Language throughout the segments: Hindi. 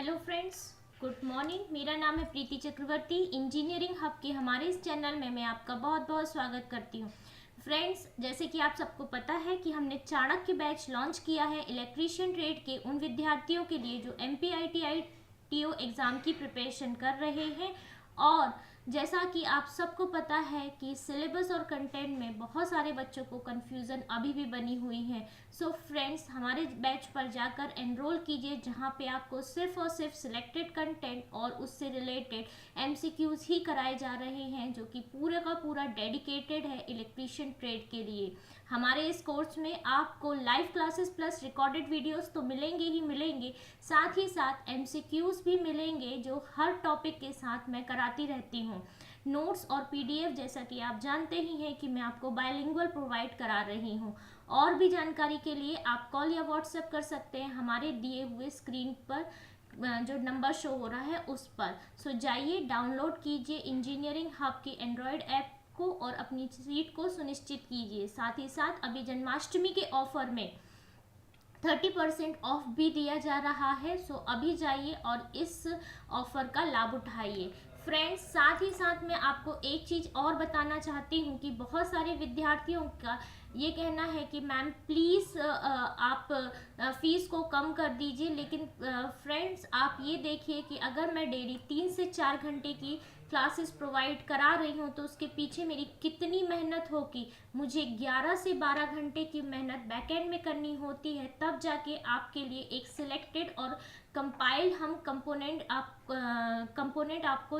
Hello friends, good morning. मेरा नाम है प्रीति चक्रवर्ती। इंजीनियरिंग हब के हमारे इस चैनल में मैं आपका बहुत बहुत स्वागत करती हूँ। फ्रेंड्स, जैसे कि आप सबको पता है कि हमने चाणक्य बैच लॉन्च किया है इलेक्ट्रीशियन ट्रेड के उन विद्यार्थियों के लिए जो MPITI TO एग्ज़ाम की प्रिपरेशन कर रहे हैं। और जैसा कि आप सबको पता है कि सिलेबस और कंटेंट में बहुत सारे बच्चों को कन्फ्यूज़न अभी भी बनी हुई है। सो फ्रेंड्स, हमारे बैच पर जाकर एनरोल कीजिए, जहां पे आपको सिर्फ और सिर्फ सिलेक्टेड कंटेंट और उससे रिलेटेड MCQs ही कराए जा रहे हैं, जो कि पूरे का पूरा डेडिकेटेड है इलेक्ट्रीशियन ट्रेड के लिए। हमारे इस कोर्स में आपको live classes plus recorded videos तो मिलेंगे ही मिलेंगे, साथ ही साथ MCQs भी मिलेंगे जो हर टॉपिक के साथ मैं कराती रहती हूँ। नोट्स और PDF जैसा कि आप जानते ही हैं कि मैं आपको बायलिंगुअल प्रोवाइड करा रही हूँ। और भी जानकारी के लिए आप कॉल या व्हाट्सएप कर सकते हैं हमारे दिए हुए स्क्रीन पर जो नंबर शो हो रहा है उस पर। सो जाइए, डाउनलोड कीजिए इंजीनियरिंग हब की एंड्रॉयड ऐप को और अपनी सीट को सुनिश्चित कीजिए। साथ ही साथ अभी जन्माष्टमी के ऑफर में 30% ऑफ भी दिया जा रहा है। सो अभी जाइए और इस ऑफर का लाभ उठाइए। फ्रेंड्स, साथ ही साथ मैं आपको एक चीज़ और बताना चाहती हूँ कि बहुत सारे विद्यार्थियों का ये कहना है कि मैम प्लीज़ आप फीस को कम कर दीजिए। लेकिन फ्रेंड्स, आप ये देखिए कि अगर मैं डेली 3 से 4 घंटे की क्लासेस प्रोवाइड करा रही हूँ तो उसके पीछे मेरी कितनी मेहनत होगी। मुझे 11 से 12 घंटे की मेहनत बैकएंड में करनी होती है, तब जाके आपके लिए एक सिलेक्टेड और कंपाइल्ड हम कंपोनेंट आपको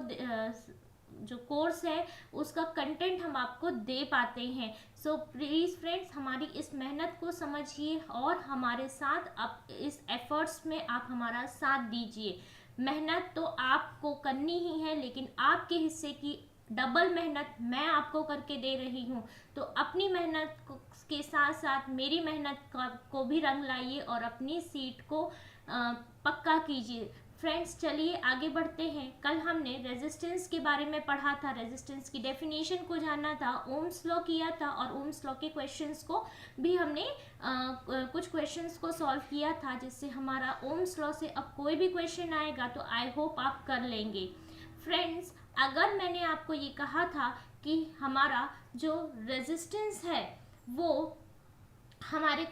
जो कोर्स है उसका कंटेंट हम आपको दे पाते हैं। सो प्लीज़ फ्रेंड्स, हमारी इस मेहनत को समझिए और हमारे साथ आप इस एफर्ट्स में आप हमारा साथ दीजिए। मेहनत तो आपको करनी ही है, लेकिन आपके हिस्से की डबल मेहनत मैं आपको करके दे रही हूँ। तो अपनी मेहनत के साथ साथ मेरी मेहनत को भी रंग लाइए और अपनी सीट को पक्का कीजिए। फ्रेंड्स, चलिए आगे बढ़ते हैं। कल हमने रेजिस्टेंस के बारे में पढ़ा था, रेजिस्टेंस की डेफिनेशन को जाना था, ओम्स लॉ किया था और ओम्स लॉ के क्वेश्चंस को भी हमने कुछ क्वेश्चंस को सॉल्व किया था, जिससे हमारा ओम्स लॉ से अब कोई भी क्वेश्चन आएगा तो आई होप आप कर लेंगे। फ्रेंड्स, अगर मैंने आपको ये कहा था कि हमारा जो रेजिस्टेंस है वो हमारे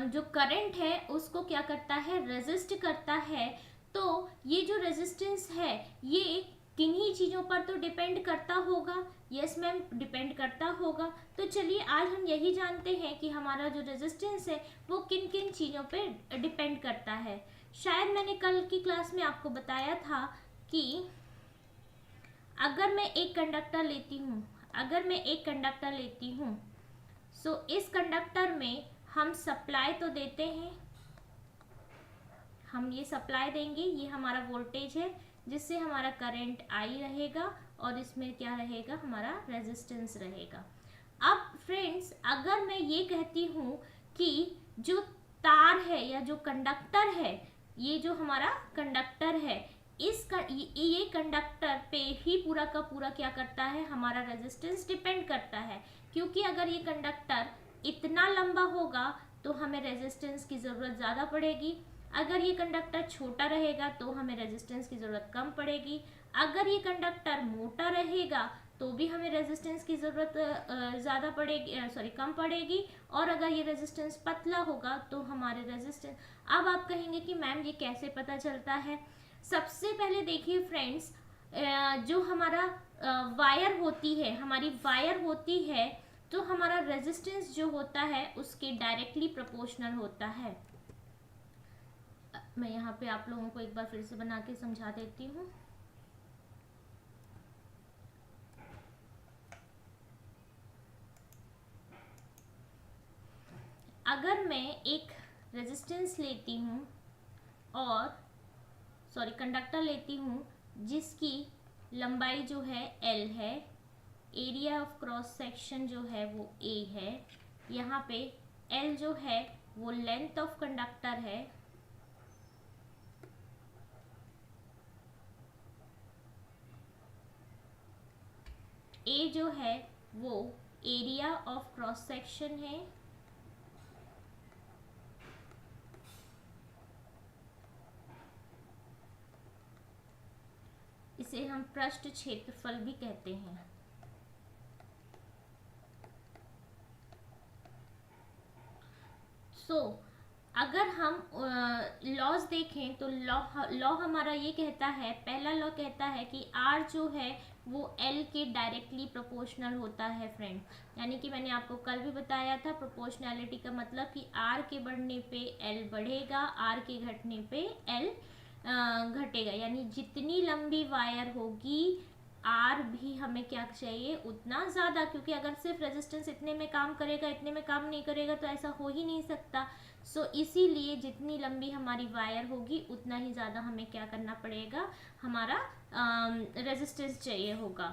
जो करंट है उसको क्या करता है, रेजिस्ट करता है, तो ये जो रेजिस्टेंस है ये किन्हीं चीज़ों पर तो डिपेंड करता होगा। यस मैम, डिपेंड करता होगा। तो चलिए आज हम यही जानते हैं कि हमारा जो रेजिस्टेंस है वो किन किन चीज़ों पे डिपेंड करता है। शायद मैंने कल की क्लास में आपको बताया था कि अगर मैं एक कंडक्टर लेती हूँ सो इस कंडक्टर में हम सप्लाई तो देते हैं, हम ये सप्लाई देंगे, ये हमारा वोल्टेज है जिससे हमारा करंट आई रहेगा और इसमें क्या रहेगा, हमारा रेजिस्टेंस रहेगा। अब फ्रेंड्स, अगर मैं ये कहती हूँ कि जो तार है या जो कंडक्टर है, ये जो हमारा कंडक्टर है, ये कंडक्टर पे ही पूरा का पूरा क्या करता है, हमारा रेजिस्टेंस डिपेंड करता है। क्योंकि अगर ये कंडक्टर इतना लंबा होगा तो हमें रेजिस्टेंस की ज़रूरत ज़्यादा पड़ेगी। अगर ये कंडक्टर छोटा रहेगा तो हमें रेजिस्टेंस की ज़रूरत कम पड़ेगी। अगर ये कंडक्टर मोटा रहेगा तो भी हमें रेजिस्टेंस की ज़रूरत ज़्यादा पड़ेगी, कम पड़ेगी। और अगर ये रेजिस्टेंस पतला होगा तो हमारे रेजिस्टेंस। अब आप कहेंगे कि मैम ये कैसे पता चलता है। सबसे पहले देखिए फ्रेंड्स, जो हमारा वायर होती है तो हमारा रेजिस्टेंस जो होता है उसके डायरेक्टली प्रोपोर्शनल होता है। मैं यहाँ पे आप लोगों को एक बार फिर से बना के समझा देती हूँ। अगर मैं एक रेजिस्टेंस लेती हूँ और कंडक्टर लेती हूँ जिसकी लंबाई जो है L है, एरिया ऑफ क्रॉस सेक्शन जो है वो A है, यहाँ पे L जो है वो लेंथ ऑफ कंडक्टर है, A जो है वो एरिया ऑफ क्रॉस सेक्शन है, इसे हम पृष्ठ क्षेत्रफल भी कहते हैं। अगर हम लॉज देखें तो लॉ हमारा ये कहता है, पहला लॉ कहता है कि आर जो है वो एल के डायरेक्टली प्रोपोर्शनल होता है फ्रेंड। यानी कि मैंने आपको कल भी बताया था, प्रोपोर्शनैलिटी का मतलब कि आर के बढ़ने पे एल बढ़ेगा, आर के घटने पे एल घटेगा। यानी जितनी लंबी वायर होगी आर भी हमें क्या चाहिए, उतना ज़्यादा, क्योंकि अगर सिर्फ रेजिस्टेंस इतने में काम करेगा, इतने में काम नहीं करेगा तो ऐसा हो ही नहीं सकता। इसीलिए जितनी लंबी हमारी वायर होगी उतना ही ज़्यादा हमें क्या करना पड़ेगा, हमारा रेजिस्टेंस चाहिए होगा।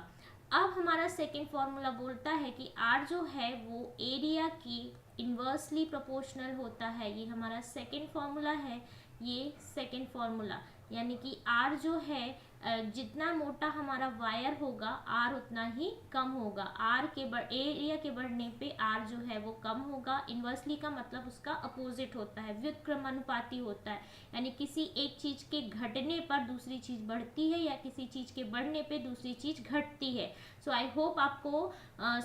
अब हमारा सेकेंड फॉर्मूला बोलता है कि आर जो है वो एरिया की इन्वर्सली प्रोपोर्शनल होता है। ये हमारा सेकेंड फॉर्मूला है, ये सेकेंड फॉर्मूला। यानी कि आर जो है जितना मोटा हमारा वायर होगा आर उतना ही कम होगा। आर के एरिया के बढ़ने पे आर जो है वो कम होगा। इन्वर्सली का मतलब उसका अपोजिट होता है, व्युत्क्रमानुपाती होता है। यानी किसी एक चीज के घटने पर दूसरी चीज बढ़ती है या किसी चीज के बढ़ने पे दूसरी चीज घटती है। आई होप आपको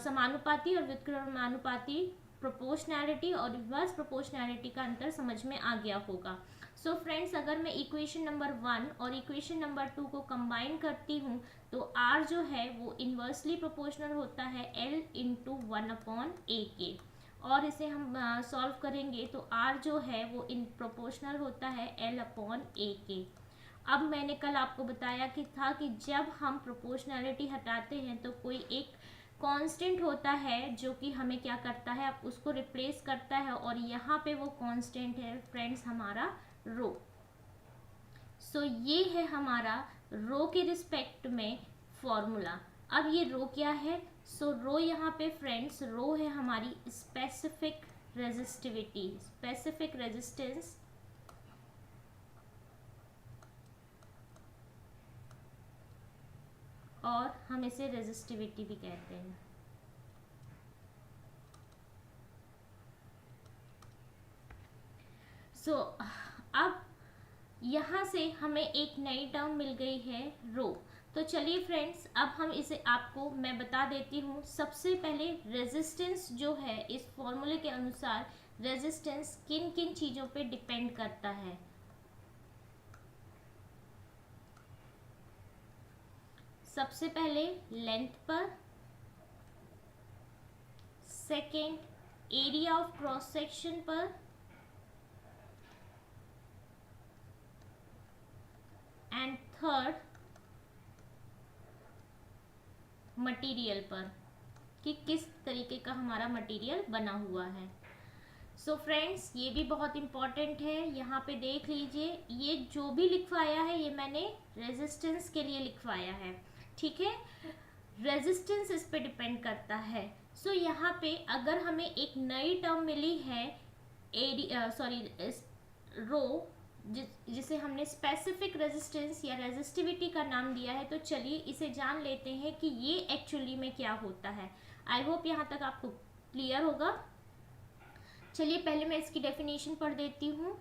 समानुपाती और व्युत्क्रमानुपाती, प्रोपोर्शनैलिटी और रिवर्स प्रोपोर्शनैलिटी का अंतर समझ में आ गया होगा। फ्रेंड्स, अगर मैं इक्वेशन नंबर 1 और इक्वेशन नंबर 2 को कंबाइन करती हूँ तो R जो है वो इन्वर्सली प्रोपोर्शनल होता है L इंटू 1/A के, और इसे हम सॉल्व करेंगे तो R जो है वो इन प्रोपोर्शनल होता है L/A के। अब मैंने कल आपको बताया कि जब हम प्रोपोर्शनैलिटी हटाते हैं तो कोई एक कांस्टेंट होता है जो कि हमें क्या करता है, अब उसको रिप्लेस करता है, और यहाँ पे वो कांस्टेंट है फ्रेंड्स हमारा रो। ये है हमारा रो के रिस्पेक्ट में फॉर्मूला। अब ये रो क्या है, रो यहाँ पे फ्रेंड्स रो है हमारी स्पेसिफिक रेजिस्टिविटी, स्पेसिफिक रेजिस्टेंस, और हम इसे रेजिस्टिविटी भी कहते हैं। अब यहाँ से हमें एक नई टर्म मिल गई है रो। तो चलिए फ्रेंड्स, अब हम इसे आपको मैं बता देती हूँ। सबसे पहले रेजिस्टेंस जो है, इस फॉर्मूले के अनुसार रेजिस्टेंस किन किन चीज़ों पे डिपेंड करता है। सबसे पहले लेंथ पर, second area of cross section पर, एंड थर्ड मटेरियल पर, कि किस तरीके का हमारा मटेरियल बना हुआ है। फ्रेंड्स, ये भी बहुत इम्पॉर्टेंट है। यहाँ पे देख लीजिए, ये जो भी लिखवाया है ये मैंने रेजिस्टेंस के लिए लिखवाया है, ठीक है। रेजिस्टेंस इस पे डिपेंड करता है। यहाँ पे अगर हमें एक नई टर्म मिली है रो, जिसे हमने स्पेसिफिक रेजिस्टेंस या रेजिस्टिविटी का नाम दिया है, तो चलिए इसे जान लेते हैं कि ये एक्चुअली में क्या होता है। आई होप यहाँ तक आपको क्लियर होगा। चलिए पहले मैं इसकी डेफिनेशन पढ़ देती हूँ।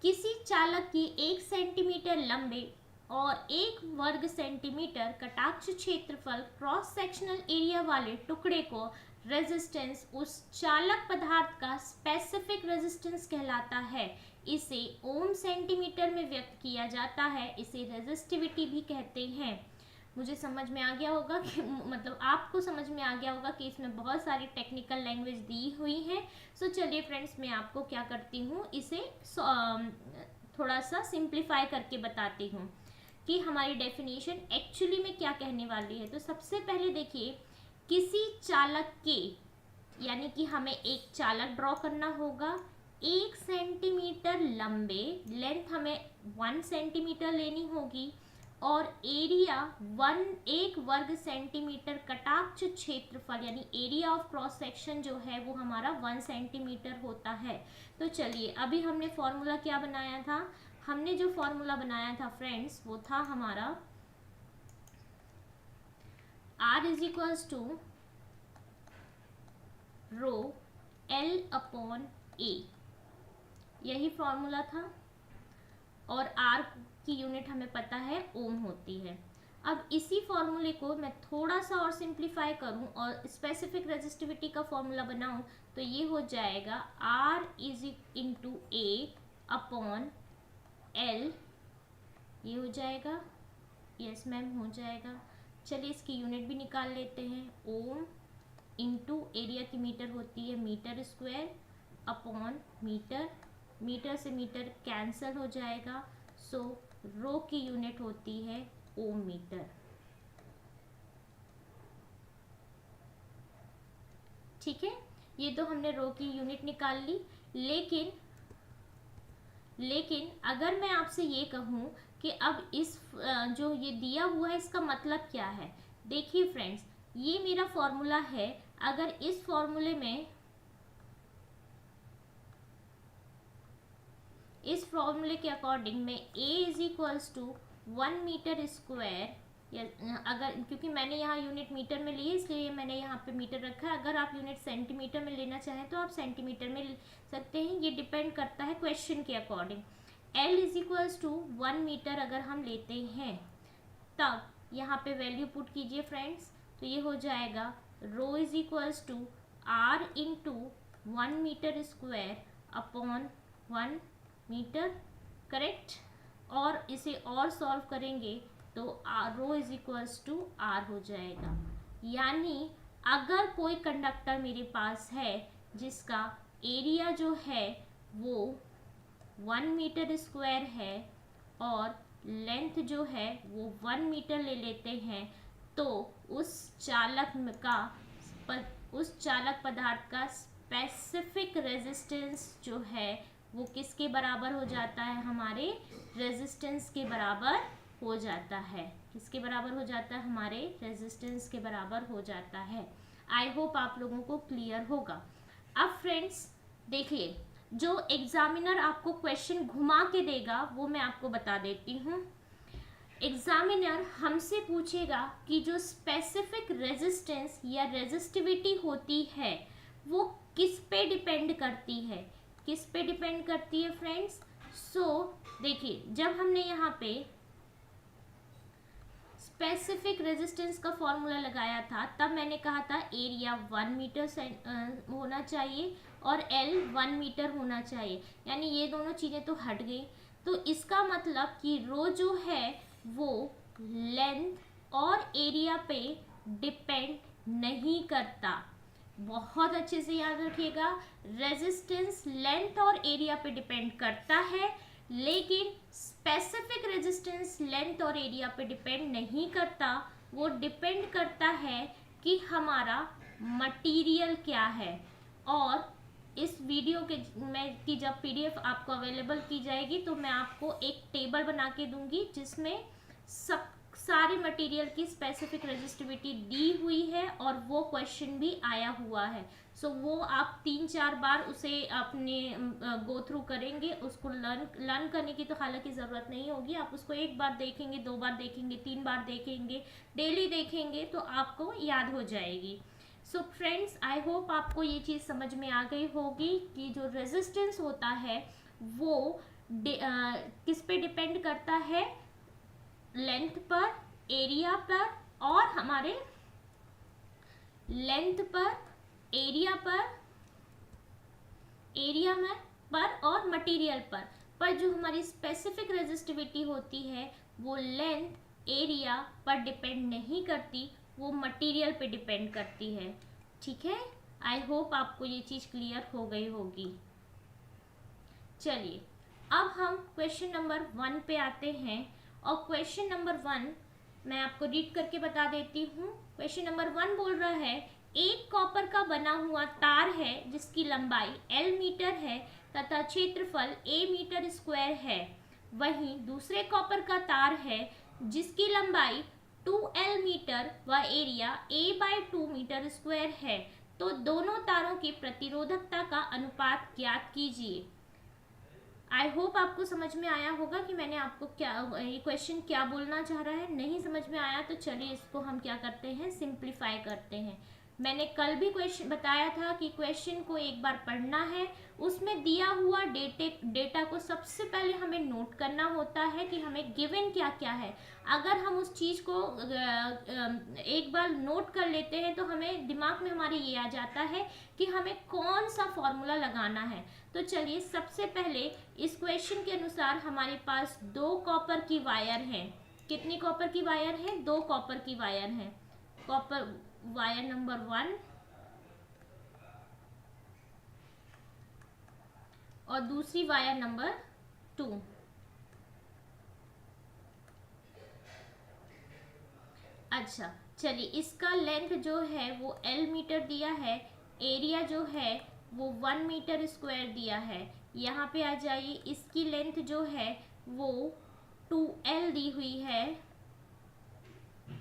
किसी चालक की 1 सेंटीमीटर लंबे और 1 वर्ग सेंटीमीटर कटाक्ष क्षेत्रफल क्रॉस सेक्शनल एरिया वाले टुकड़े को रेजिस्टेंस उस चालक पदार्थ का स्पेसिफिक रेजिस्टेंस कहलाता है। इसे ओम सेंटीमीटर में व्यक्त किया जाता है। इसे रेजिस्टिविटी भी कहते हैं। मुझे समझ में आ गया होगा कि मतलब आपको समझ में आ गया होगा कि इसमें बहुत सारी टेक्निकल लैंग्वेज दी हुई है। चलिए फ्रेंड्स, मैं आपको क्या करती हूँ, इसे थोड़ा सा सिंप्लीफाई करके बताती हूँ कि हमारी डेफिनेशन एक्चुअली में क्या कहने वाली है। तो सबसे पहले देखिए, किसी चालक के, यानी कि हमें एक चालक ड्रॉ करना होगा 1 सेंटीमीटर लंबे, लेंथ हमें 1 सेंटीमीटर लेनी होगी, और एरिया 1 वर्ग सेंटीमीटर कटाक्ष क्षेत्रफल यानी एरिया ऑफ क्रॉस सेक्शन जो है वो हमारा 1 सेंटीमीटर होता है। तो चलिए, अभी हमने फॉर्मूला क्या बनाया था, हमने जो फॉर्मूला बनाया था फ्रेंड्स वो था हमारा R is equals to rho L/A, यही फॉर्मूला था, और R की यूनिट हमें पता है ओम होती है। अब इसी फॉर्मूले को मैं थोड़ा सा और सिंप्लीफाई करूं और स्पेसिफिक रेजिस्टिविटी का फॉर्मूला बनाऊं तो ये हो जाएगा R is into A upon L. ये हो जाएगा, यस मैम हो जाएगा। चलिए इसकी यूनिट भी निकाल लेते हैं। ओम इंटू एरिया की मीटर होती है metre square upon metre, metre से मीटर कैंसल हो जाएगा। सो रो की यूनिट होती है ओम मीटर। ठीक है, ये तो हमने रो की यूनिट निकाल ली। लेकिन अगर मैं आपसे ये कहूं कि अब इस जो ये दिया हुआ है इसका मतलब क्या है। देखिए फ्रेंड्स, ये मेरा फॉर्मूला है। अगर इस फॉर्मूले में, इस फॉर्मूले के अकॉर्डिंग में A is equals to 1 metre square, या अगर, क्योंकि मैंने यहाँ यूनिट मीटर में ली है इसलिए मैंने यहाँ पे मीटर रखा है। अगर आप यूनिट सेंटीमीटर में लेना चाहें तो आप सेंटीमीटर में ले सकते हैं, ये डिपेंड करता है क्वेश्चन के according. L is equals to 1 metre अगर हम लेते हैं तब यहाँ पे वैल्यू पुट कीजिए फ्रेंड्स, तो ये हो जाएगा rho is equals to R into 1 metre square upon 1 metre, correct. और इसे और सॉल्व करेंगे तो rho is equals to R हो जाएगा। यानी अगर कोई कंडक्टर मेरे पास है जिसका एरिया जो है वो 1 मीटर स्क्वायर है और लेंथ जो है वो 1 मीटर ले लेते हैं, तो उस चालक पदार्थ का स्पेसिफिक रेजिस्टेंस जो है वो किसके बराबर हो जाता है, हमारे रेजिस्टेंस के बराबर हो जाता है। किसके बराबर हो जाता है, हमारे रेजिस्टेंस के बराबर हो जाता है। आई होप आप लोगों को क्लियर होगा। अब फ्रेंड्स देखिए, जो एग्जामिनर आपको क्वेश्चन घुमा के देगा वो मैं आपको बता देती हूँ। एग्जामिनर हमसे पूछेगा कि जो स्पेसिफिक रेजिस्टेंस या रेजिस्टिविटी होती है वो किस पे डिपेंड करती है, किस पे डिपेंड करती है फ्रेंड्स। देखिए, जब हमने यहाँ पे स्पेसिफिक रेजिस्टेंस का फॉर्मूला लगाया था तब मैंने कहा था एरिया 1 मीटर होना चाहिए और L 1 मीटर होना चाहिए, यानी ये दोनों चीज़ें तो हट गई। तो इसका मतलब कि रो जो है वो लेंथ और एरिया पे डिपेंड नहीं करता। बहुत अच्छे से याद रखिएगा, रेजिस्टेंस लेंथ और एरिया पे डिपेंड करता है, लेकिन स्पेसिफिक रेजिस्टेंस लेंथ और एरिया पे डिपेंड नहीं करता। वो डिपेंड करता है कि हमारा मटेरियल क्या है। और इस वीडियो के की जब PDF आपको अवेलेबल की जाएगी तो मैं आपको एक टेबल बना के दूंगी जिसमें सारे मटेरियल की स्पेसिफिक रेजिस्टिविटी दी हुई है और वो क्वेश्चन भी आया हुआ है। वो आप 3-4 बार उसे अपने गो थ्रू करेंगे। उसको लर्न करने की तो हालांकि ज़रूरत नहीं होगी, आप उसको 1 बार देखेंगे, 2 बार देखेंगे, 3 बार देखेंगे, डेली देखेंगे तो आपको याद हो जाएगी। फ्रेंड्स, आई होप आपको ये चीज़ समझ में आ गई होगी कि जो रेजिस्टेंस होता है वो किस पे डिपेंड करता है, लेंथ पर, एरिया पर और हमारे लेंथ पर, एरिया पर और मटेरियल पर जो हमारी स्पेसिफिक रेजिस्टिविटी होती है वो लेंथ, एरिया पर डिपेंड नहीं करती, वो मटेरियल पे डिपेंड करती है। ठीक है, आई होप आपको ये चीज़ क्लियर हो गई होगी। चलिए अब हम क्वेश्चन नंबर 1 पे आते हैं और क्वेश्चन नंबर 1 मैं आपको रीड करके बता देती हूँ। क्वेश्चन नंबर 1 बोल रहा है, एक कॉपर का बना हुआ तार है जिसकी लंबाई L मीटर है तथा क्षेत्रफल A मीटर स्क्वायर है। वहीं दूसरे कॉपर का तार है जिसकी लंबाई 2L मीटर व एरिया A/2 मीटर स्क्वायर है। तो दोनों तारों की प्रतिरोधकता का अनुपात ज्ञात कीजिए। आई होप आपको समझ में आया होगा कि मैंने आपको क्या, ये क्वेश्चन क्या बोलना चाह रहा है। नहीं समझ में आया तो चलिए इसको हम क्या करते हैं, सिंप्लीफाई करते हैं। मैंने कल भी क्वेश्चन बताया था कि क्वेश्चन को एक बार पढ़ना है, उसमें दिया हुआ डेटा को सबसे पहले हमें नोट करना होता है कि हमें गिवन क्या क्या है। अगर हम उस चीज़ को एक बार नोट कर लेते हैं तो हमें दिमाग में हमारे ये आ जाता है कि हमें कौन सा फॉर्मूला लगाना है। तो चलिए, सबसे पहले इस क्वेश्चन के अनुसार हमारे पास 2 कॉपर की वायर हैं। कितनी कॉपर की वायर है? 2 कॉपर की वायर है। कॉपर वायर नंबर 1 और दूसरी वायर नंबर 2। अच्छा, चलिए, इसका लेंथ जो है वो L मीटर दिया है, एरिया जो है वो 1 मीटर स्क्वायर दिया है। यहाँ पे आ जाइए, इसकी लेंथ जो है वो 2L दी हुई है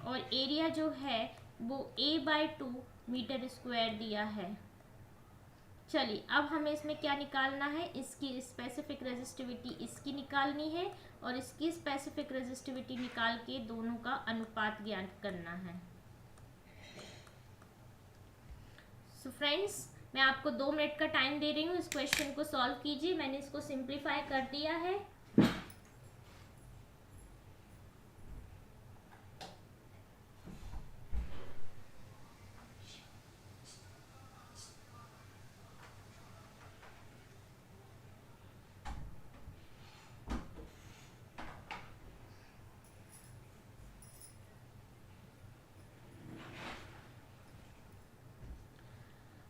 और एरिया जो है वो A/2 मीटर स्क्वायर दिया है। चलिए, अब हमें इसमें क्या निकालना है? इसकी स्पेसिफिक रेजिस्टिविटी इसकी निकालनी है और इसकी स्पेसिफिक रेजिस्टिविटी निकाल के दोनों का अनुपात ज्ञात करना है। सो फ्रेंड्स, मैं आपको 2 मिनट का टाइम दे रही हूँ, इस क्वेश्चन को सॉल्व कीजिए। मैंने इसको सिंप्लीफाई कर दिया है।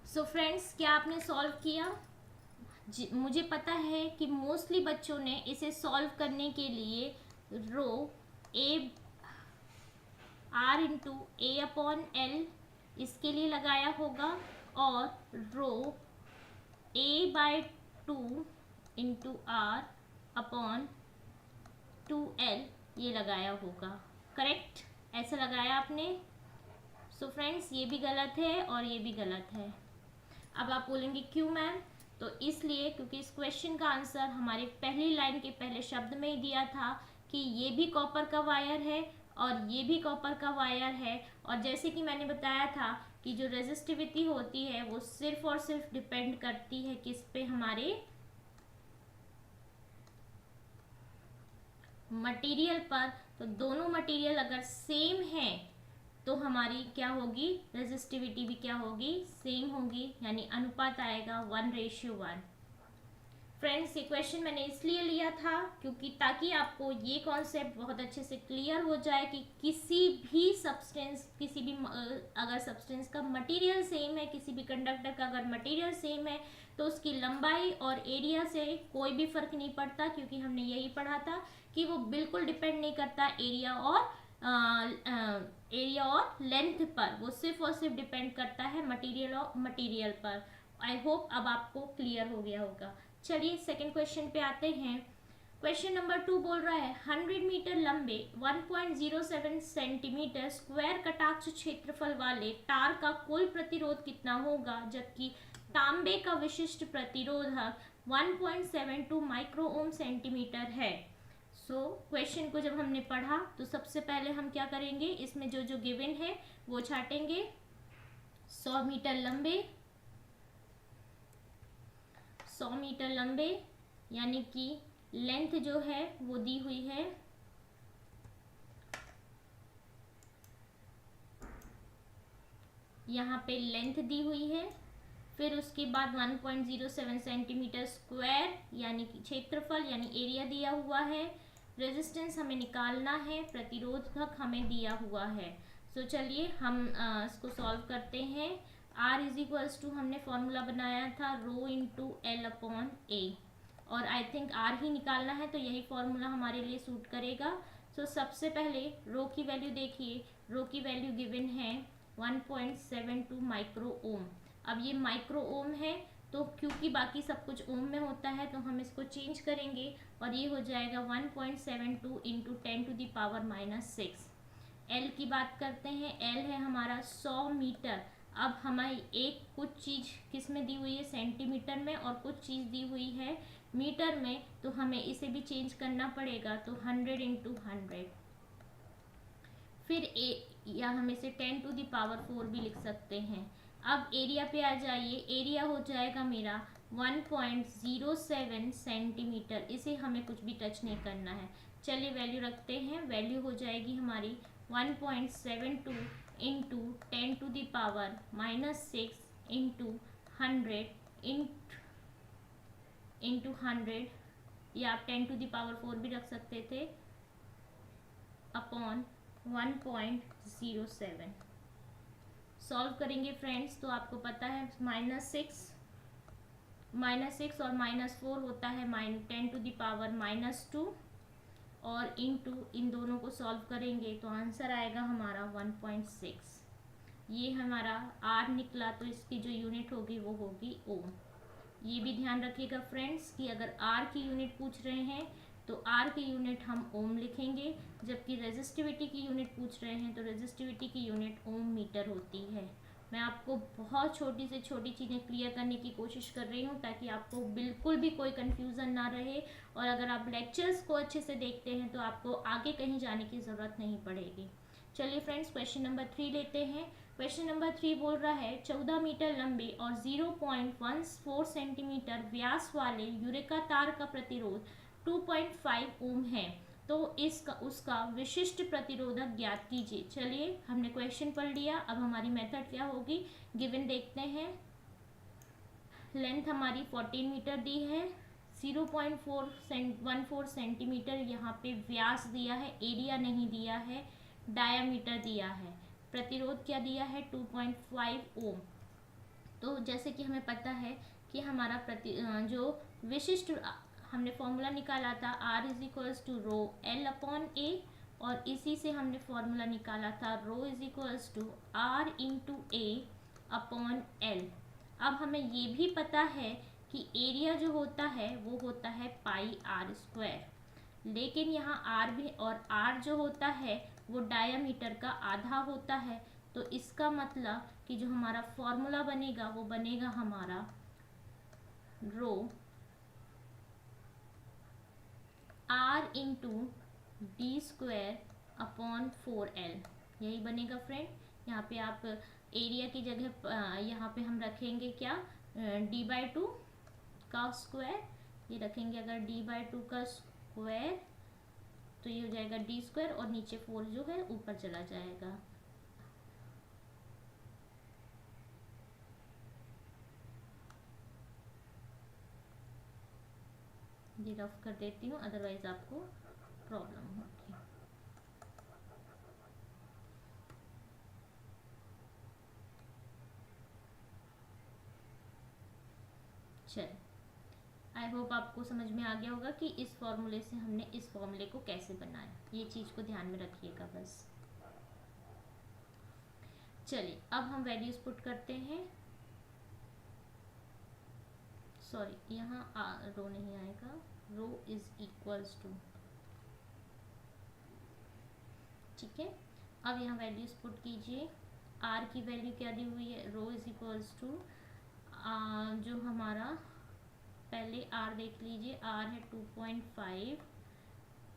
सो फ्रेंड्स, क्या आपने सॉल्व किया? मुझे पता है कि मोस्टली बच्चों ने इसे सॉल्व करने के लिए रो ए R इंटू A/L इसके लिए लगाया होगा और रो A/2 इंटू R/2L ये लगाया होगा। करेक्ट? ऐसा लगाया आपने? सो फ्रेंड्स, ये भी गलत है और ये भी गलत है। अब आप बोलेंगे क्यों मैम? तो इसलिए क्योंकि इस क्वेश्चन का आंसर हमारे पहली लाइन के पहले शब्द में ही दिया था कि ये भी कॉपर का वायर है और ये भी कॉपर का वायर है। और जैसे कि मैंने बताया था कि जो रेजिस्टिविटी होती है वो सिर्फ और सिर्फ डिपेंड करती है किस पे? हमारे मटेरियल पर। तो दोनों मटेरियल अगर सेम है तो हमारी क्या होगी? रेजिस्टिविटी भी क्या होगी? सेम होगी, यानी अनुपात आएगा 1:1। फ्रेंड्स, ये क्वेश्चन मैंने इसलिए लिया था क्योंकि ताकि आपको ये कॉन्सेप्ट बहुत अच्छे से क्लियर हो जाए कि किसी भी सब्सटेंस, किसी भी अगर सब्सटेंस का मटेरियल सेम है, किसी भी कंडक्टर का अगर मटेरियल सेम है तो उसकी लंबाई और एरिया से कोई भी फर्क नहीं पड़ता, क्योंकि हमने यही पढ़ा था कि वो बिल्कुल डिपेंड नहीं करता एरिया और लेंथ पर, वो सिर्फ और सिर्फ डिपेंड करता है मटेरियल पर। आई होप अब आपको क्लियर हो गया होगा। चलिए, सेकंड क्वेश्चन पे आते हैं। क्वेश्चन नंबर 2 बोल रहा है 100 मीटर लंबे 1.07 सेंटीमीटर स्क्वायर कटाक्ष क्षेत्रफल वाले तार का कुल प्रतिरोध कितना होगा, जबकि तांबे का विशिष्ट प्रतिरोधक 1.72 माइक्रो ओम सेंटीमीटर है। सो क्वेश्चन को जब हमने पढ़ा तो सबसे पहले हम क्या करेंगे? इसमें जो जो गिवन है वो छाटेंगे। 100 मीटर लंबे यानी कि लेंथ जो है वो दी हुई है यहाँ पे लेंथ दी हुई है। फिर उसके बाद 1.07 सेंटीमीटर स्क्वायर यानी कि क्षेत्रफल यानी एरिया दिया हुआ है। रेजिस्टेंस हमें निकालना है, प्रतिरोधक हमें दिया हुआ है। सो चलिए हम इसको सॉल्व करते हैं। R इज इक्वल्स टू हमने फॉर्मूला बनाया था रो इंटू L/A और आई थिंक R ही निकालना है तो यही फॉर्मूला हमारे लिए सूट करेगा। सो सबसे पहले रो की वैल्यू देखिए, रो की वैल्यू गिवन है 1.72 माइक्रो ओम। अब ये माइक्रो ओम है तो क्योंकि बाकी सब कुछ ओम में होता है तो हम इसको चेंज करेंगे और ये हो जाएगा 1.72 इंटू 10⁻⁻⁶। L की बात करते हैं, L है हमारा 100 मीटर। अब हमारी एक कुछ चीज़ किस में दी हुई है? सेंटीमीटर में, और कुछ चीज़ दी हुई है मीटर में, तो हमें इसे भी चेंज करना पड़ेगा। तो 100 इंटू 100, फिर या हम इसे 10⁻⁴ भी लिख सकते हैं। अब एरिया पे आ जाइए, एरिया हो जाएगा मेरा 1.07 सेंटीमीटर। इसे हमें कुछ भी टच नहीं करना है। चलिए वैल्यू रखते हैं, वैल्यू हो जाएगी हमारी 1.72 इंटू 10⁻⁻6 इंटू 100 इंटू 100, या आप 10⁻4 भी रख सकते थे, अपॉन 1.07। सॉल्व करेंगे फ्रेंड्स तो आपको पता है -6 और -4 होता है 10⁻⁻2, और इंटू इन दोनों को सॉल्व करेंगे तो आंसर आएगा हमारा 1.6। ये हमारा आर निकला, तो इसकी जो यूनिट होगी वो होगी ओम। ये भी ध्यान रखिएगा फ्रेंड्स कि अगर आर की यूनिट पूछ रहे हैं तो आर की यूनिट हम ओम लिखेंगे, जबकि रेजिस्टिविटी की यूनिट पूछ रहे हैं तो रेजिस्टिविटी की यूनिट ओम मीटर होती है। मैं आपको बहुत छोटी से छोटी चीज़ें क्लियर करने की कोशिश कर रही हूँ ताकि आपको बिल्कुल भी कोई कन्फ्यूज़न ना रहे, और अगर आप लेक्चर्स को अच्छे से देखते हैं तो आपको आगे कहीं जाने की ज़रूरत नहीं पड़ेगी। चलिए फ्रेंड्स क्वेश्चन नंबर 3 लेते हैं। क्वेश्चन नंबर 3 बोल रहा है 14 मीटर लंबे और 0.14 सेंटीमीटर व्यास वाले यूरेका तार का प्रतिरोध 2.5 ओम है, तो इसका उसका विशिष्ट प्रतिरोधक ज्ञात कीजिए। चलिए हमने क्वेश्चन पढ़ लिया, अब हमारी मेथड क्या होगी, गिवन देखते हैं। लेंथ हमारी 14 मीटर दी है, 0.14 सेंटीमीटर यहाँ पे व्यास दिया है, एरिया नहीं दिया है, डायामीटर दिया है, प्रतिरोध क्या दिया है 2.5 ओम। तो जैसे कि हमें पता है कि हमारा जो विशिष्ट हमने फॉर्मूला निकाला था R is equals to rho L upon A, और इसी से हमने फॉर्मूला निकाला था rho is equals to R into A upon L। अब हमें ये भी पता है कि एरिया जो होता है वो होता है πr², लेकिन यहाँ R भी और R जो होता है वो डायामीटर का आधा होता है, तो इसका मतलब कि जो हमारा फॉर्मूला बनेगा वो बनेगा हमारा रो R into d² upon 4L, यही बनेगा फ्रेंड। यहाँ पे आप एरिया की जगह यहाँ पे हम रखेंगे क्या, d/2 का स्क्वायर, ये रखेंगे अगर d/2 का स्क्वायर तो ये हो जाएगा d² और नीचे 4 जो है ऊपर चला जाएगा। ये रफ कर देती हूँ, अदरवाइज आपको प्रॉब्लम होगी। चल, आई होप आपको समझ में आ गया होगा कि इस फॉर्मूले से हमने इस फॉर्मूले को कैसे बनाया, ये चीज़ को ध्यान में रखिएगा बस। चलिए अब हम वैल्यूज पुट करते हैं, सॉरी यहाँ रो नहीं आएगा, रो इज इक्वल्स टू, ठीक है। अब यहाँ वैल्यूज पुट कीजिए, आर की वैल्यू क्या दी हुई है, रो इज इक्वल्स टू जो हमारा पहले आर देख लीजिए, आर है 2.5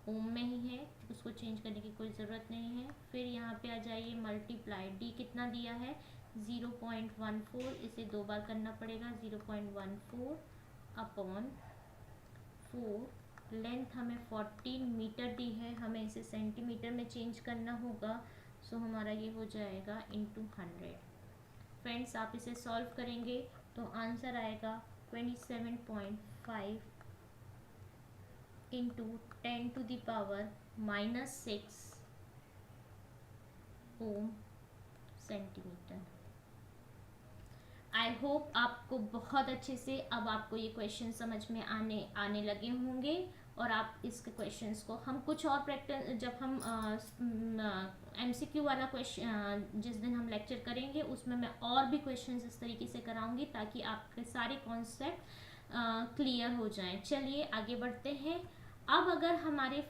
ओम में ही है, उसको चेंज करने की कोई ज़रूरत नहीं है। फिर यहाँ पे आ जाइए मल्टीप्लाई, डी कितना दिया है 0.14, इसे 2 बार करना पड़ेगा, 0.14 अपॉन 4। लेंथ हमें 14 मीटर दी है, हमें इसे सेंटीमीटर में चेंज करना होगा, सो हमारा ये हो जाएगा इंटू 100। फ्रेंड्स आप इसे सॉल्व करेंगे तो आंसर आएगा 27.5 into 10⁻⁻6 ohm centimetre. I hope आपको बहुत अच्छे से अब आपको ये क्वेश्चन समझ में आने लगे होंगे, और आप इसके क्वेश्चंस को हम कुछ और प्रैक्टिस, जब हम MCQ वाला क्वेश्चन जिस दिन हम लेक्चर करेंगे उसमें मैं और भी क्वेश्चंस इस तरीके से कराऊंगी ताकि आपके सारे कॉन्सेप्ट क्लियर हो जाएं। चलिए आगे बढ़ते हैं। अब अगर हमारे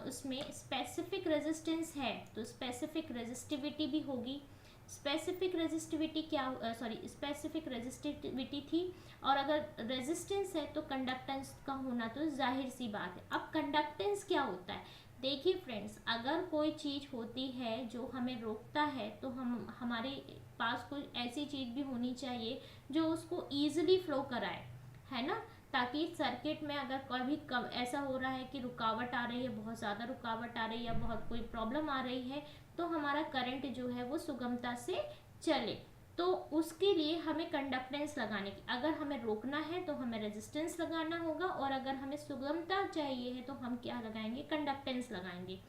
उसमें स्पेसिफिक रेजिस्टेंस है तो स्पेसिफिक रेजिस्टिविटी भी होगी। स्पेसिफिक रेजिस्टिविटी स्पेसिफिक रेजिस्टिविटी थी, और अगर रेजिस्टेंस है तो कंडक्टेंस का होना तो जाहिर सी बात है। अब कंडक्टेंस क्या होता है, देखिए फ्रेंड्स, अगर कोई चीज़ होती है जो हमें रोकता है तो हम हमारे पास कोई ऐसी चीज़ भी होनी चाहिए जो उसको ईजिली फ्लो कराए, है ना, ताकि सर्किट में अगर कभी कम ऐसा हो रहा है कि रुकावट आ रही है, बहुत ज़्यादा रुकावट आ रही है या बहुत कोई प्रॉब्लम आ रही है, तो हमारा करंट जो है वो सुगमता से चले। तो उसके लिए हमें कंडक्टेंस लगाने की, अगर हमें रोकना है तो हमें रेजिस्टेंस लगाना होगा, और अगर हमें सुगमता चाहिए है तो हम क्या लगाएंगे, कंडक्टेंस लगाएंगे।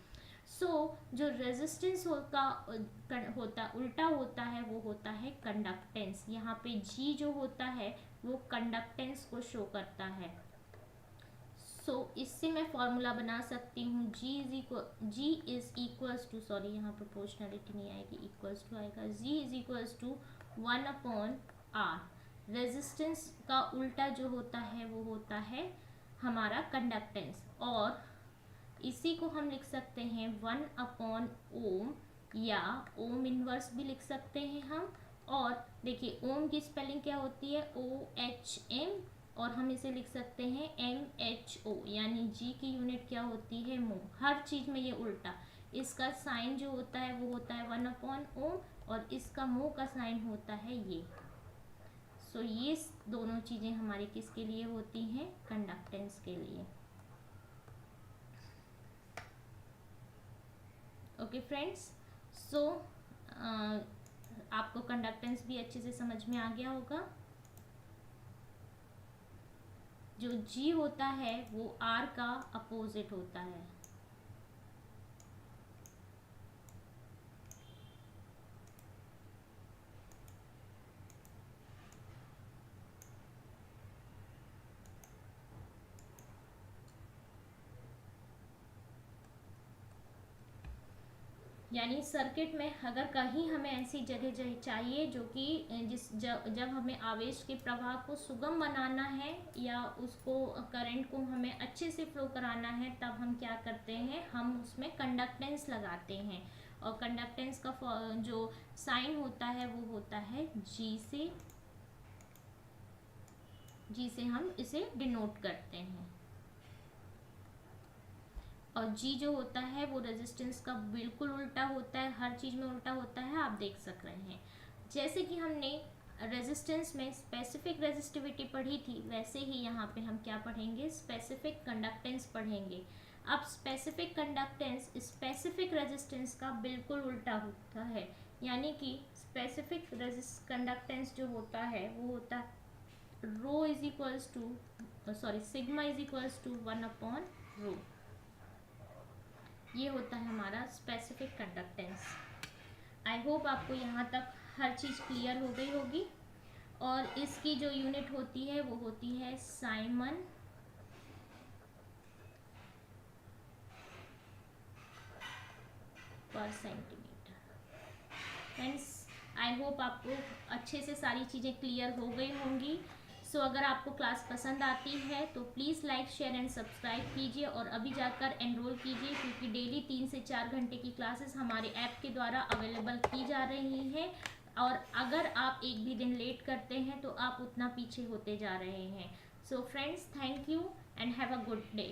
जो रेजिस्टेंस होता उल्टा होता है वो होता है कंडक्टेंस। यहाँ पे जी जो होता है वो कंडक्टेंस को शो करता है। इससे मैं फॉर्मूला बना सकती हूँ G is equals to, sorry यहाँ प्रोपोर्शनलिटी नहीं आएगी, इक्वल्स टू आएगा, G is equals to 1/R। Resistance का उल्टा जो होता है वो होता है हमारा कंडक्टेंस, और इसी को हम लिख सकते हैं 1/ओम, या ओम इनवर्स भी लिख सकते हैं हम। और देखिए ओम की स्पेलिंग क्या होती है, OHM, और हम इसे लिख सकते हैं MHO, यानी जी की यूनिट क्या होती है, मो। हर चीज़ में ये उल्टा, इसका साइन जो होता है वो होता है 1/ओम, और इसका मो का साइन होता है ये। ये दोनों चीज़ें हमारी किसके लिए होती हैं, कंडक्टेंस के लिए। ओके फ्रेंड्स, आपको कंडक्टेंस भी अच्छे से समझ में आ गया होगा। जो G होता है वो R का अपोजिट होता है। यानी सर्किट में अगर कहीं हमें ऐसी जगह चाहिए जो कि जब हमें आवेश के प्रवाह को सुगम बनाना है या उसको करंट को हमें अच्छे से फ्लो कराना है, तब हम क्या करते हैं, हम उसमें कंडक्टेंस लगाते हैं। और कंडक्टेंस का जो साइन होता है वो होता है जी से हम इसे डिनोट करते हैं। और G जो होता है वो रेजिस्टेंस का बिल्कुल उल्टा होता है, हर चीज़ में उल्टा होता है, आप देख सक रहे हैं। जैसे कि हमने रेजिस्टेंस में स्पेसिफिक रेजिस्टिविटी पढ़ी थी, वैसे ही यहाँ पे हम क्या पढ़ेंगे, स्पेसिफिक कंडक्टेंस पढ़ेंगे। अब स्पेसिफिक कंडक्टेंस स्पेसिफिक रेजिस्टेंस का बिल्कुल उल्टा होता है, यानी कि स्पेसिफिक कंडक्टेंस जो होता है वो होता है rho is equals to sigma is equals to 1/रो। ये होता है हमारा स्पेसिफिक कंडक्टेंस। आई होप आपको यहाँ तक हर चीज़ क्लियर हो गई होगी। और इसकी जो यूनिट होती है वो होती है साइमन पर सेंटीमीटर। फ्रेंड्स, आई होप आपको अच्छे से सारी चीज़ें क्लियर हो गई होंगी। अगर आपको क्लास पसंद आती है तो please like share and subscribe कीजिए, और अभी जाकर एनरोल कीजिए, क्योंकि डेली 3 से 4 घंटे की क्लासेस हमारे ऐप के द्वारा अवेलेबल की जा रही हैं। और अगर आप एक भी दिन लेट करते हैं तो आप उतना पीछे होते जा रहे हैं। Friends, thank you and have a good day.